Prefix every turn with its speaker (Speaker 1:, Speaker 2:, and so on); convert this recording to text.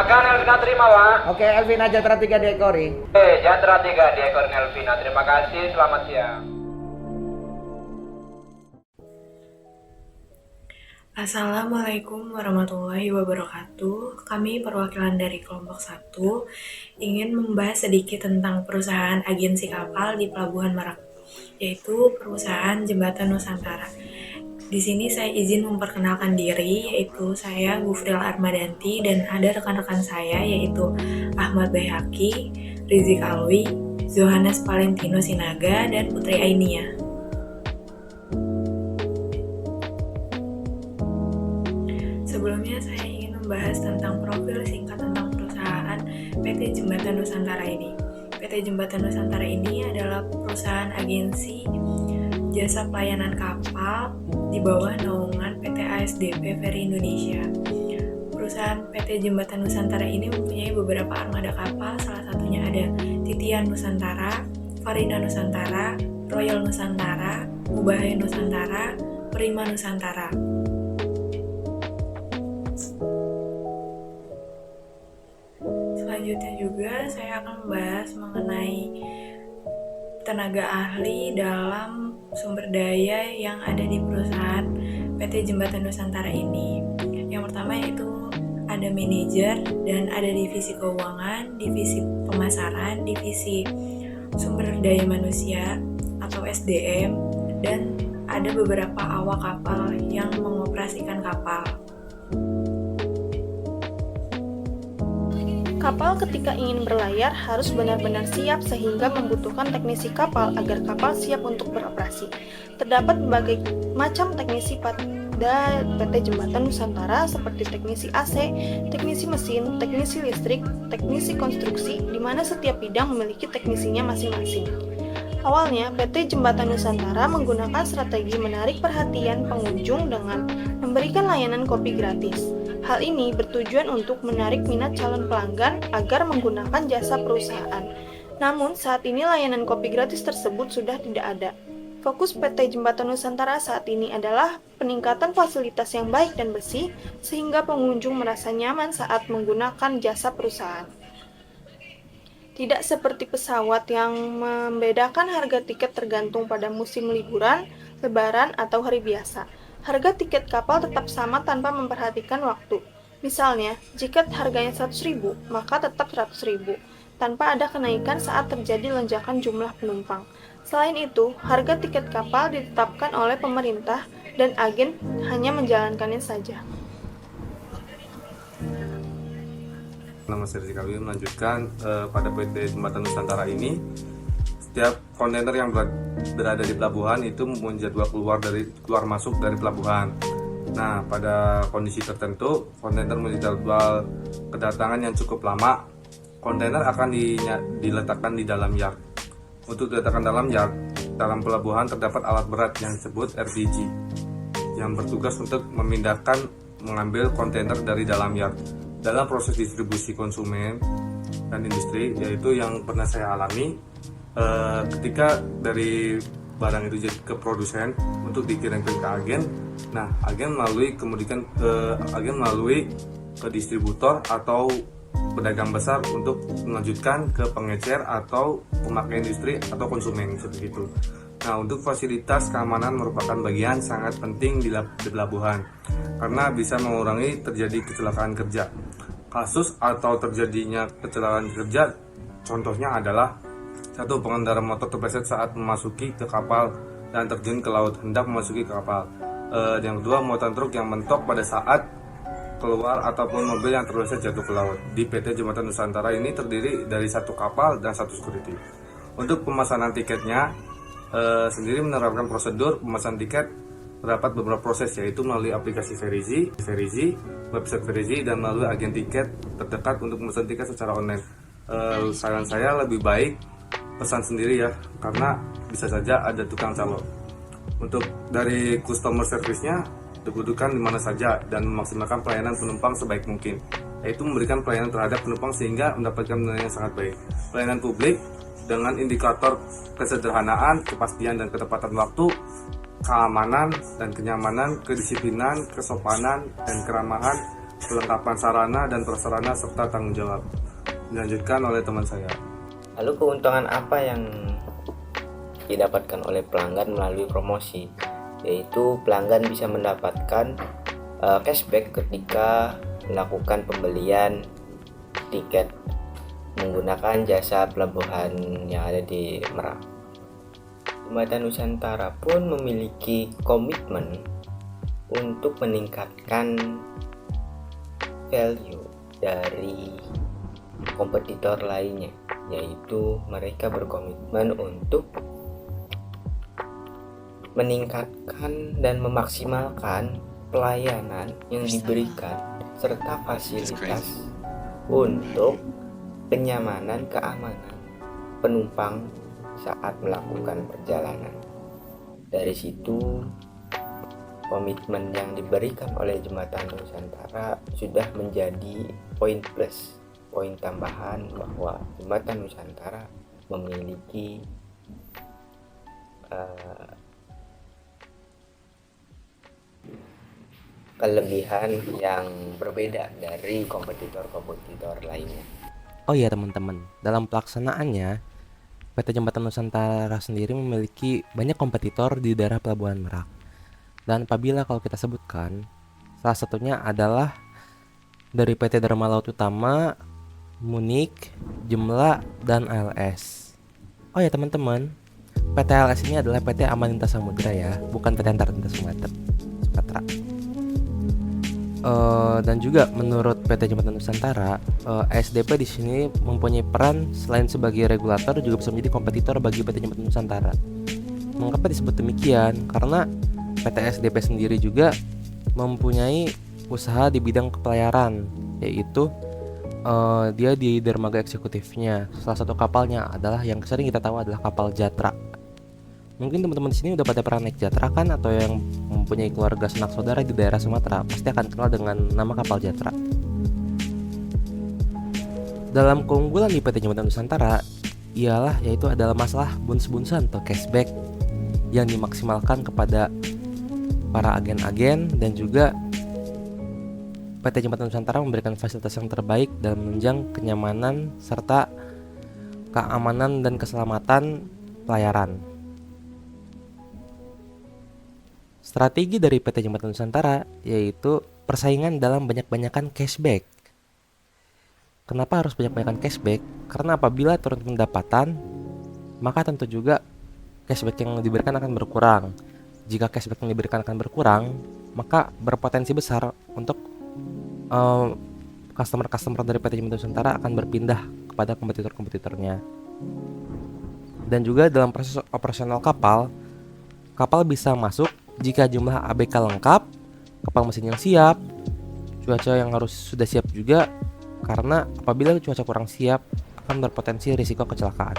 Speaker 1: Akan Elvina terima, Pak.
Speaker 2: Oke, Elvina Jatra 3 diekori.
Speaker 1: Jatra 3 diekor Elvina. Terima kasih, selamat siang.
Speaker 3: Assalamualaikum warahmatullahi wabarakatuh. Kami perwakilan dari kelompok 1 ingin membahas sedikit tentang perusahaan agensi kapal di Pelabuhan Merak, yaitu perusahaan Jembatan Nusantara. Di sini saya izin memperkenalkan diri, yaitu saya Gufril Armadanti dan ada rekan-rekan saya yaitu Ahmad Bayhaqi, Rizik Alwi, Zohanes Valentino Sinaga, dan Putri Ainia. Sebelumnya saya ingin membahas tentang profil singkat tentang perusahaan PT Jembatan Nusantara ini. PT Jembatan Nusantara ini adalah perusahaan agensi jasa pelayanan kapal di bawah naungan PT ASDP Ferry Indonesia. Perusahaan PT Jembatan Nusantara ini mempunyai beberapa armada kapal, salah satunya ada Titian Nusantara, Farida Nusantara, Royal Nusantara, Mubahaya Nusantara, Prima Nusantara. Selanjutnya juga saya akan membahas mengenai tenaga ahli dalam sumber daya yang ada di perusahaan PT Jembatan Nusantara ini. Yang pertama yaitu ada manajer dan ada divisi keuangan, divisi pemasaran, divisi sumber daya manusia atau SDM, dan ada beberapa awak kapal yang mengoperasikan kapal.
Speaker 4: Kapal ketika ingin berlayar harus benar-benar siap sehingga membutuhkan teknisi kapal agar kapal siap untuk beroperasi. Terdapat berbagai macam teknisi pada PT Jembatan Nusantara seperti teknisi AC, teknisi mesin, teknisi listrik, teknisi konstruksi, di mana setiap bidang memiliki teknisinya masing-masing. Awalnya, PT Jembatan Nusantara menggunakan strategi menarik perhatian pengunjung dengan memberikan layanan kopi gratis. Hal ini bertujuan untuk menarik minat calon pelanggan agar menggunakan jasa perusahaan. Namun, saat ini layanan kopi gratis tersebut sudah tidak ada. Fokus PT Jembatan Nusantara saat ini adalah peningkatan fasilitas yang baik dan bersih, sehingga pengunjung merasa nyaman saat menggunakan jasa perusahaan. Tidak seperti pesawat yang membedakan harga tiket tergantung pada musim liburan, lebaran, atau hari biasa. Harga tiket kapal tetap sama tanpa memperhatikan waktu. Misalnya, jika harganya 100.000, maka tetap 100.000, tanpa ada kenaikan saat terjadi lonjakan jumlah penumpang. Selain itu, harga tiket kapal ditetapkan oleh pemerintah dan agen hanya menjalankannya saja.
Speaker 5: Nama saya Rizik Alwi melanjutkan pada PT Jembatan Nusantara ini. Setiap kontainer yang berada di pelabuhan itu mempunyai jadwal keluar masuk dari pelabuhan. Nah, pada kondisi tertentu, kontainer memiliki jadwal kedatangan yang cukup lama. Kontainer akan diletakkan di dalam yard. Untuk diletakkan dalam yard, dalam pelabuhan terdapat alat berat yang disebut RTG yang bertugas untuk mengambil kontainer dari dalam yard. Dalam proses distribusi konsumen dan industri, yaitu yang pernah saya alami, ketika dari barang itu ke produsen untuk dikirimkan ke agen, nah agen melalui ke distributor atau pedagang besar untuk melanjutkan ke pengecer atau pemakai industri atau konsumen seperti itu. Nah, untuk fasilitas keamanan merupakan bagian sangat penting di pelabuhan karena bisa mengurangi terjadi kecelakaan kerja. Kasus atau terjadinya kecelakaan kerja contohnya adalah satu, pengendara motor terpleset saat memasuki ke kapal dan terjun ke laut hendak memasuki ke kapal. Yang kedua, muatan truk yang mentok pada saat keluar ataupun mobil yang terpleset jatuh ke laut. Di PT Jembatan Nusantara ini terdiri dari satu kapal dan satu security. Untuk pemesanan tiketnya sendiri menerapkan prosedur pemesanan tiket terdapat beberapa proses, yaitu melalui aplikasi Verizi, website Verizi, dan melalui agen tiket terdekat untuk memesan tiket secara online. Saran saya lebih baik pesan sendiri ya, karena bisa saja ada tukang calo. Untuk dari customer service-nya dibutuhkan di mana saja dan memaksimalkan pelayanan penumpang sebaik mungkin, yaitu memberikan pelayanan terhadap penumpang sehingga mendapatkan nilai yang sangat baik. Pelayanan publik dengan indikator kesederhanaan, kepastian dan ketepatan waktu, keamanan dan kenyamanan, kedisiplinan, kesopanan dan keramahan, kelengkapan sarana dan prasarana serta tanggung jawab. Dilanjutkan oleh teman saya.
Speaker 6: Lalu keuntungan apa yang didapatkan oleh pelanggan melalui promosi? Yaitu pelanggan bisa mendapatkan cashback ketika melakukan pembelian tiket menggunakan jasa pelabuhan yang ada di Merak. Jembatan Nusantara pun memiliki komitmen untuk meningkatkan value dari kompetitor lainnya, yaitu mereka berkomitmen untuk meningkatkan dan memaksimalkan pelayanan yang diberikan serta fasilitas untuk kenyamanan keamanan penumpang saat melakukan perjalanan. Dari situ komitmen yang diberikan oleh Jembatan Nusantara sudah menjadi poin plus, poin tambahan bahwa Jembatan Nusantara memiliki kelebihan yang berbeda dari kompetitor-kompetitor lainnya.
Speaker 7: Oh iya teman-teman, dalam pelaksanaannya PT Jembatan Nusantara sendiri memiliki banyak kompetitor di daerah Pelabuhan Merak. Dan apabila kalau kita sebutkan, salah satunya adalah dari PT Dharma Laut Utama, Munik, Jemla, dan ALS. Oh ya teman-teman, PT ALS ini adalah PT Amanita Samudra ya, bukan PT Antartika Sumatera. Dan juga menurut PT Jembatan Nusantara, ASDP di sini mempunyai peran selain sebagai regulator juga bisa menjadi kompetitor bagi PT Jembatan Nusantara. Mengapa disebut demikian? Karena PT ASDP sendiri juga mempunyai usaha di bidang kepelayaran, yaitu dia di dermaga eksekutifnya. Salah satu kapalnya adalah yang sering kita tahu adalah kapal Jatra. Mungkin teman-teman di sini udah pada pernah naik Jatra kan, atau yang mempunyai keluarga sanak saudara di daerah Sumatera pasti akan kenal dengan nama kapal Jatra. Dalam keunggulan di PT Jembatan Nusantara ialah yaitu adalah masalah buns-bunsan atau cashback yang dimaksimalkan kepada para agen-agen, dan juga PT Jembatan Nusantara memberikan fasilitas yang terbaik dalam menunjang kenyamanan serta keamanan dan keselamatan pelayaran. Strategi dari PT Jembatan Nusantara yaitu persaingan dalam banyak-banyakan cashback. Kenapa harus banyak-banyakan cashback? Karena apabila turun pendapatan, maka tentu juga cashback yang diberikan akan berkurang. Jika cashback yang diberikan akan berkurang, maka berpotensi besar untuk customer-customer dari PT Jembatan Nusantara akan berpindah kepada kompetitor-kompetitornya. Dan juga dalam proses operasional kapal bisa masuk jika jumlah ABK lengkap, kapal mesin yang siap, cuaca yang harus sudah siap juga, karena apabila cuaca kurang siap akan berpotensi risiko kecelakaan.